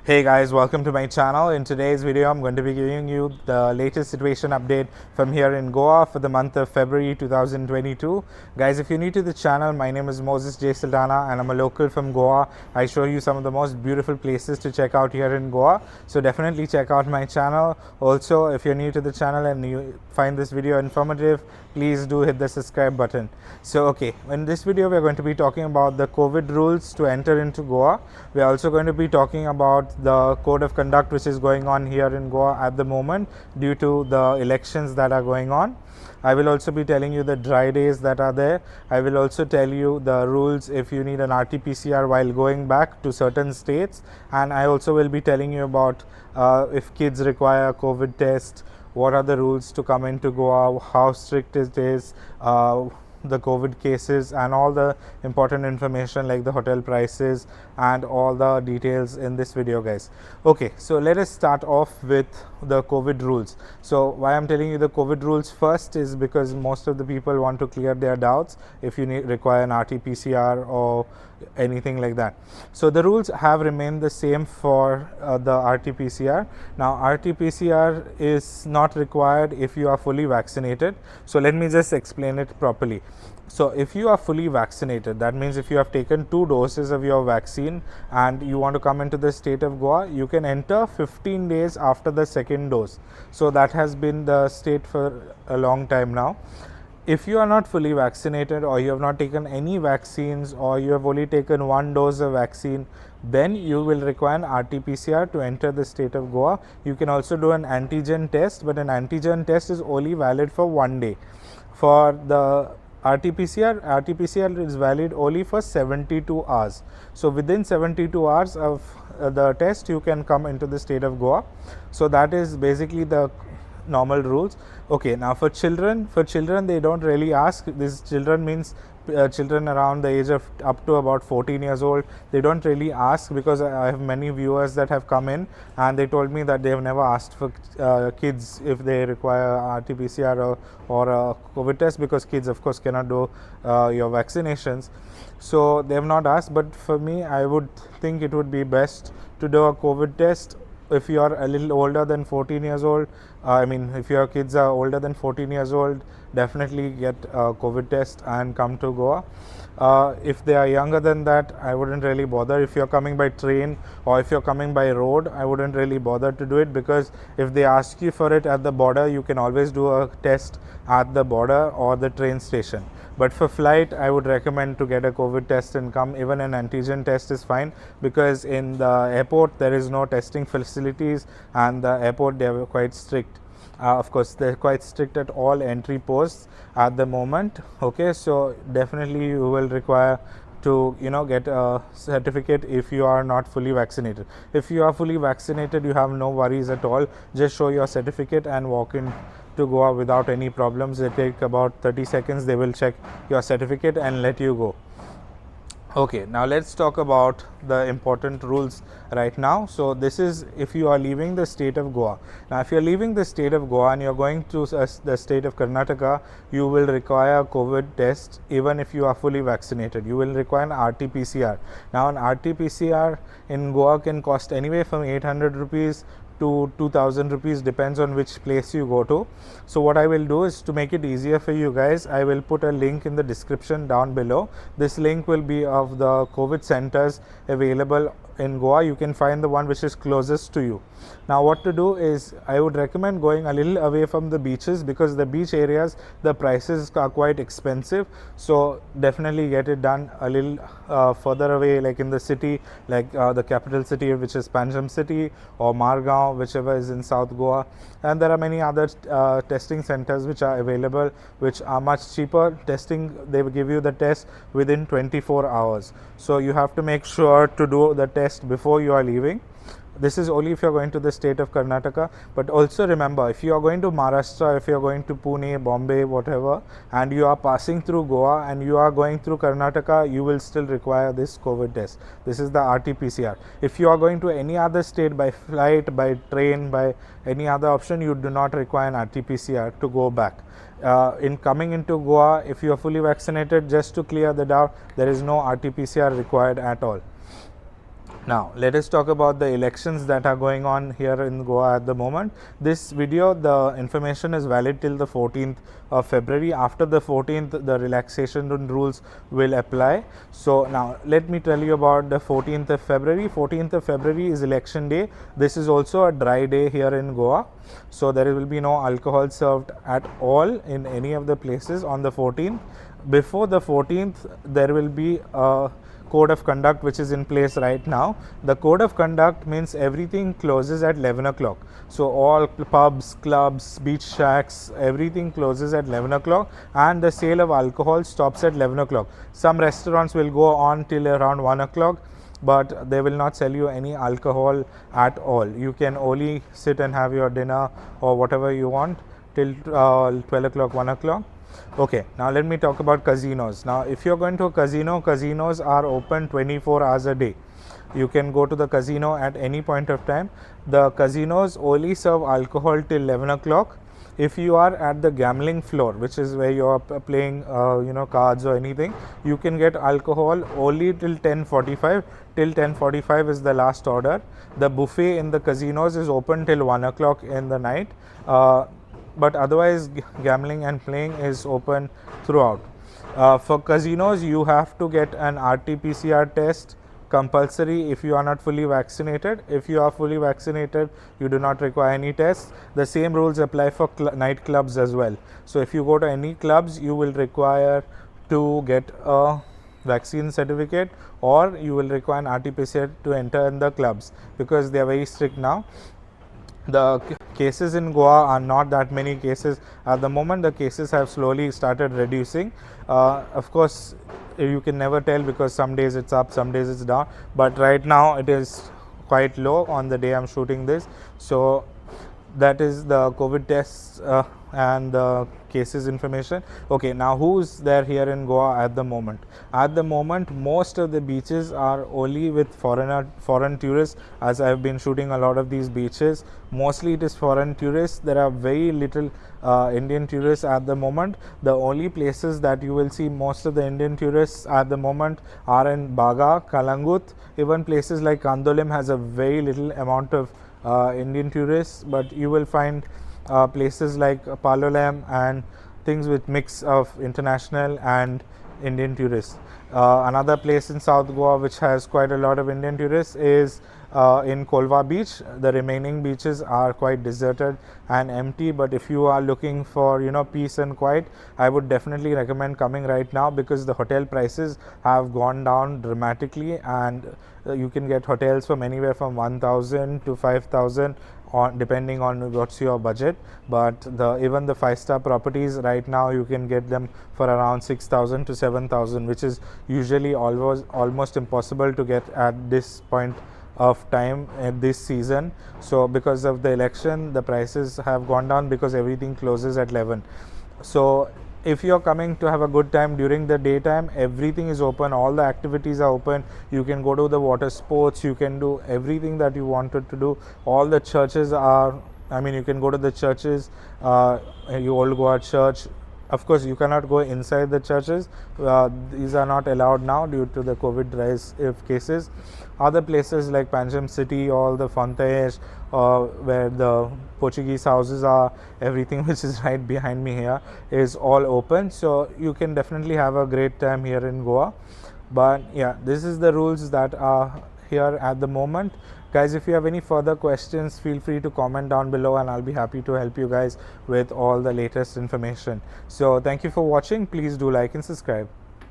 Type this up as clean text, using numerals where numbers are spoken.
Hey guys, welcome to my channel. In today's video, I'm going to be giving you the latest situation update from here in Goa for the month of February 2022. Guys, if you're new to the channel, my name is Moses J. Saldana and I'm a local from Goa. I show you some of the most beautiful places to check out here in Goa. So definitely check out my channel. Also, if you're new to the channel and you find this video informative, please do hit the subscribe button. So okay, in this video we're going to be talking about the COVID rules to enter into Goa. We're also going to be talking about the code of conduct which is going on here in Goa at the moment due to the elections that are going on. I will also be telling you the dry days that are there. I will also tell you the rules if you need an RTPCR while going back to certain states, and I also will be telling you about if kids require a COVID test, what are the rules to come into Goa, how strict it is, the COVID cases, and all the important information like the hotel prices and all the details in this video, guys. Okay, so let us start off with the COVID rules. So why I'm telling you the COVID rules first is because most of the people want to clear their doubts if you require an RT-PCR or anything like that. So the rules have remained the same for the RT-PCR. Now RT-PCR is not required if you are fully vaccinated. So let me just explain it properly. So if you are fully vaccinated, that means if you have taken 2 doses of your vaccine and you want to come into the state of Goa, you can enter 15 days after the second dose. So that has been the state for a long time now. If you are not fully vaccinated or you have not taken any vaccines or you have only taken 1 dose of vaccine, then you will require an RT-PCR to enter the state of Goa. You can also do an antigen test, but an antigen test is only valid for 1 day. For the RT-PCR is valid only for 72 hours. So within 72 hours of the test, you can come into the state of Goa. So that is basically the normal rules. Okay, now for children they don't really ask. This children means children around the age of up to about 14 years old. They don't really ask because I have many viewers that have come in and they told me that they have never asked for kids if they require RT-PCR or a COVID test, because kids of course cannot do your vaccinations. So they have not asked, but for me I would think it would be best to do a COVID test if you are a little older than 14 years old. If your kids are older than 14 years old, definitely get a COVID test and come to Goa. If they are younger than that, I wouldn't really bother. If you're coming by train or if you're coming by road, I wouldn't really bother to do it, because if they ask you for it at the border, you can always do a test at the border or the train station. But for flight, I would recommend to get a COVID test and come. Even an antigen test is fine, because in the airport there is no testing facilities, and the airport they are quite strict. Of course, they're quite strict at all entry posts at the moment. Okay, so definitely you will require to get a certificate if you are not fully vaccinated. If you are fully vaccinated, you have no worries at all. Just show your certificate and walk in to Goa without any problems. They take about 30 seconds. They will check your certificate and let you go. Okay, now let's talk about the important rules right now. So this is if you are leaving the state of Goa. Now if you are leaving the state of Goa and you are going to the state of Karnataka, you will require a COVID test even if you are fully vaccinated. You will require an RT-PCR. Now an RT-PCR in Goa can cost anywhere from 800 rupees to 2000 rupees, depends on which place you go to. So what I will do is, to make it easier for you guys, I will put a link in the description down below. This link will be of the COVID centers available in Goa. You can find the one which is closest to you. Now what to do is, I would recommend going a little away from the beaches, because the beach areas the prices are quite expensive. So definitely get it done a little further away, like in the city, like the capital city, which is Panjim city, or Margao, whichever is in South Goa. And there are many other testing centers which are available, which are much cheaper. Testing, they will give you the test within 24 hours. So you have to make sure to do the test before you are leaving. This is only if you are going to the state of Karnataka, but also remember, if you are going to Maharashtra, if you are going to Pune, Bombay, whatever, and you are passing through Goa and you are going through Karnataka, you will still require this COVID test. This is the RT-PCR. If you are going to any other state by flight, by train, by any other option, you do not require an RT-PCR to go back. In coming into Goa, if you are fully vaccinated, just to clear the doubt, there is no RT-PCR required at all. Now, let us talk about the elections that are going on here in Goa at the moment. This video, the information is valid till the 14th of February. After the 14th, the relaxation rules will apply. So, now let me tell you about the 14th of February. 14th of February is election day. This is also a dry day here in Goa. So, there will be no alcohol served at all in any of the places on the 14th. Before the 14th, there will be a code of conduct which is in place right now. The code of conduct means everything closes at 11 o'clock. So all pubs, clubs, beach shacks, everything closes at 11 o'clock, and the sale of alcohol stops at 11 o'clock. Some restaurants will go on till around 1 o'clock, but they will not sell you any alcohol at all. You can only sit and have your dinner or whatever you want till 12 o'clock, 1 o'clock. Okay, now let me talk about casinos. Now, if you're going to a casino, casinos are open 24 hours a day. You can go to the casino at any point of time. The casinos only serve alcohol till 11 o'clock. If you are at the gambling floor, which is where you are playing cards or anything, you can get alcohol only till 10:45. Till 10:45 is the last order. The buffet in the casinos is open till 1 o'clock in the night. But otherwise, gambling and playing is open throughout. For casinos, you have to get an RTPCR test compulsory if you are not fully vaccinated. If you are fully vaccinated, you do not require any tests. The same rules apply for night clubs as well. So if you go to any clubs, you will require to get a vaccine certificate, or you will require an RTPCR to enter in the clubs, because they are very strict now. The cases in Goa are not that many cases at the moment. The cases have slowly started reducing. Of course, you can never tell, because some days it's up, some days it's down, but right now it is quite low on the day I'm shooting this. So that is the COVID tests and the cases information. Okay, now who's there here in Goa at the moment? At the moment, most of the beaches are only with foreign tourists, as I've been shooting a lot of these beaches. Mostly it is foreign tourists. There are very little Indian tourists at the moment. The only places that you will see most of the Indian tourists at the moment are in Baga, Kalangut. Even places like Kandolim has a very little amount of Indian tourists, but you will find places like Palolem and things with mix of international and Indian tourists. Another place in South Goa which has quite a lot of Indian tourists is in Kolva Beach. The remaining beaches are quite deserted and empty, but if you are looking for peace and quiet, I would definitely recommend coming right now, because the hotel prices have gone down dramatically, and you can get hotels from anywhere from 1,000 to 5,000 depending on what's your budget. But even the 5-star properties right now, you can get them for around 6,000 to 7,000, which is usually almost impossible to get at this point of time at this season. So because of the election, the prices have gone down, because everything closes at 11. So if you're coming to have a good time during the daytime, everything is open, all the activities are open. You can go to the water sports, you can do everything that you wanted to do. All the churches are, you can go to the churches, you Old Goa Church. Of course, you cannot go inside the churches. These are not allowed now due to the COVID rise of cases. Other places like Panjim City, all the Fontaines, where the Portuguese houses are, everything which is right behind me here is all open. So you can definitely have a great time here in Goa. But yeah, this is the rules that are here at the moment. Guys, if you have any further questions, feel free to comment down below, and I'll be happy to help you guys with all the latest information. So thank you for watching. Please do like and subscribe.